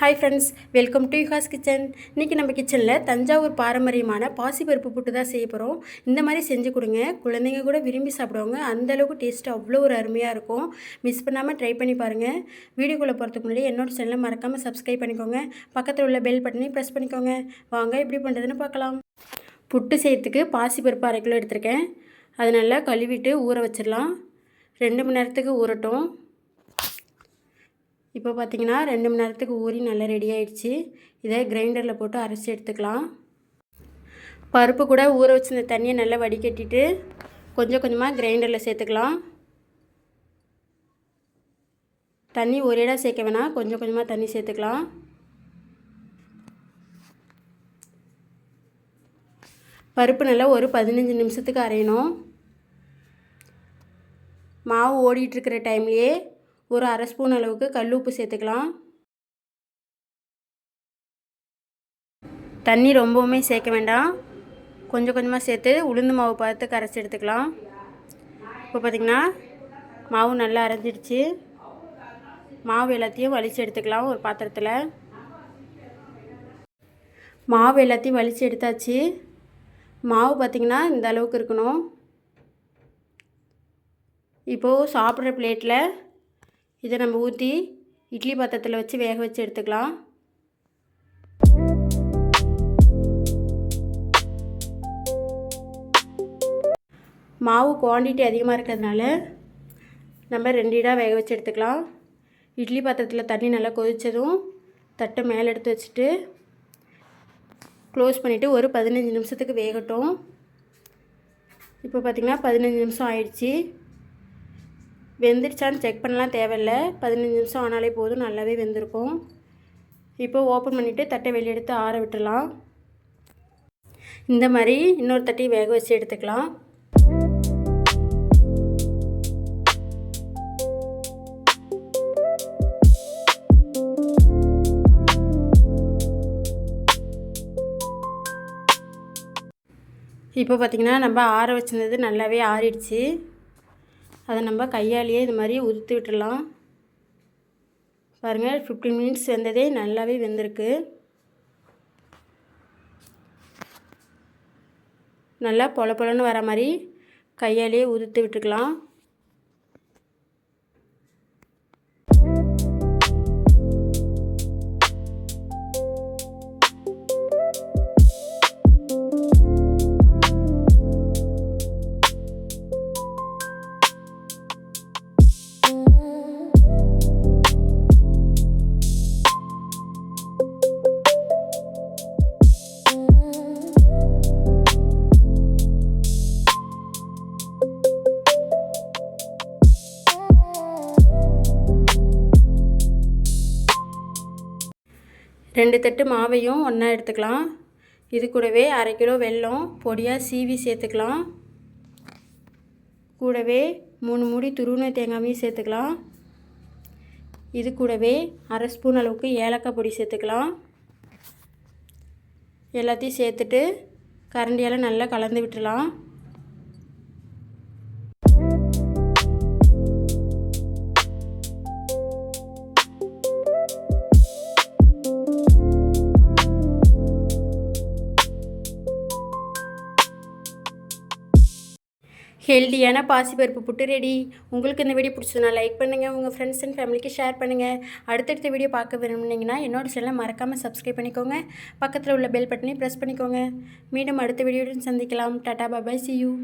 Hi friends, welcome to Yuga's kitchen. இன்றைக்கி நம்ம கிச்சனில் தஞ்சாவூர் பாரம்பரியமான பாசிப்பருப்பு புட்டு தான் செய்ய போகிறோம். இந்த மாதிரி செஞ்சு கொடுங்க, குழந்தைங்க கூட விரும்பி சாப்பிடுவாங்க. அந்தளவுக்கு டேஸ்ட்டு அவ்வளோ ஒரு அருமையாக இருக்கும். மிஸ் பண்ணாமல் ட்ரை பண்ணி பாருங்கள். வீடியோக்குள்ளே போகிறதுக்கு முன்னாடி என்னோடய சேனலை மறக்காமல் சப்ஸ்கிரைப் பண்ணிக்கோங்க. பக்கத்தில் உள்ள பெல் பட்டனையும் ப்ரெஸ் பண்ணிக்கோங்க. வாங்க எப்படி பண்ணுறதுன்னு பார்க்கலாம். புட்டு செய்யறதுக்கு பாசிப்பருப்பு 1/2 கிலோ எடுத்திருக்கேன். அதை நல்லா கழுவிட்டு ஊற வச்சிடலாம். 2 மணி நேரத்துக்கு ஊறட்டும். இப்போ பார்த்திங்கன்னா 2 மணி நேரத்துக்கு ஊறி நல்லா ரெடி ஆகிடுச்சு. இதை கிரைண்டரில் போட்டு அரைச்சி எடுத்துக்கலாம். பருப்பு கூட ஊற வச்சிருந்த தண்ணியை நல்லா வடிகட்டிட்டு கொஞ்சம் கொஞ்சமாக கிரைண்டரில் சேர்த்துக்கலாம். தண்ணி ஒரேடாக சேர்க்க வேணாம், கொஞ்சம் கொஞ்சமாக தண்ணி சேர்த்துக்கலாம். பருப்பு நல்லா ஒரு 15 நிமிஷத்துக்கு அரையணும். மாவு ஓடிட்டுருக்கிற டைம்லேயே ஒரு 1/2 ஸ்பூன் அளவுக்கு கல் உப்பு சேர்த்துக்கலாம். தண்ணி ரொம்பவுமே சேர்க்க வேண்டாம், கொஞ்சம் கொஞ்சமாக சேர்த்து உளுந்து மாவு பார்த்து கரைச்சி எடுத்துக்கலாம். இப்போ பார்த்திங்கன்னா மாவு நல்லா அரைஞ்சிடுச்சு. மாவு எல்லாத்தையும் வலித்து எடுத்துக்கலாம் ஒரு பாத்திரத்தில். மாவு எல்லாத்தையும் வலித்து எடுத்தாச்சு. மாவு பார்த்திங்கன்னா இந்த அளவுக்கு இருக்கணும். இப்போது சாப்பிட்ற பிளேட்டில் இதை நம்ம ஊற்றி இட்லி பாத்திரத்தில் வச்சு வேக வச்சு எடுத்துக்கலாம். மாவு குவான்டிட்டி அதிகமாக இருக்கிறதுனால நம்ம 2 இடாக வேக வச்சு எடுத்துக்கலாம். இட்லி பாத்திரத்தில் தண்ணி நல்லா கொதித்ததும் தட்டை மேலே எடுத்து வச்சுட்டு க்ளோஸ் பண்ணிவிட்டு ஒரு 15 நிமிஷத்துக்கு வேகட்டும். இப்போ பார்த்திங்கன்னா 15 நிமிஷம் ஆயிடுச்சு. வெந்துருச்சான்னு செக் பண்ணலாம் தேவையில்லை, 15 நிமிஷம் ஆனாலே போதும், நல்லாவே வெந்திருக்கும். இப்போ ஓப்பன் பண்ணிவிட்டு தட்டை வெளியே எடுத்து ஆற விட்டுடலாம். இந்த மாதிரி இன்னொரு தட்டி வேக வச்சு எடுத்துக்கலாம். இப்போ பார்த்திங்கன்னா நம்ம ஆற வச்சிருந்தது நல்லாவே ஆறிடுச்சு. அதை நம்ம கையாலேயே இது மாதிரி உதுத்து விட்டுடலாம். பாருங்கள், 15 மினிட்ஸ் வெந்ததே நல்லாவே வெந்திருக்கு. நல்லா பொல பொலன்னு வர மாதிரி கையாலேயே உதுத்து விட்டுக்கலாம். ரெண்டு தட்டு மாவையும் ஒன்றா எடுத்துக்கலாம். இது கூடவே 1/2 கிலோ வெல்லம் பொடியாக சீவி சேர்த்துக்கலாம். கூடவே 3 மூடி துருவின தேங்காயும் சேர்த்துக்கலாம். இது கூடவே 1/2 ஸ்பூன் அளவுக்கு ஏலக்காய் பொடி சேர்த்துக்கலாம். எல்லாத்தையும் சேர்த்துட்டு கரண்டியால் நல்லா கலந்து விட்டுடலாம். ஹெல்தியான பாசிப்பருப்பு புட்டு ரெடி. உங்களுக்கு இந்த வீடியோ பிடிச்சதுனா லைக் பண்ணுங்கள், உங்கள் ஃப்ரெண்ட்ஸ் அண்ட் ஃபேமிலிக்கு ஷேர் பண்ணுங்கள். அடுத்தடுத்த வீடியோ பார்க்க விரும்புனீங்கன்னா என்னோட சேனலை மறக்காமல் சப்ஸ்கிரைப் பண்ணிக்கோங்க. பக்கத்தில் உள்ள பெல் பட்டனையும் ப்ரெஸ் பண்ணிக்கோங்க. மீண்டும் அடுத்த வீடியோவுடன் சந்திக்கலாம். டாடா, பாய், see you.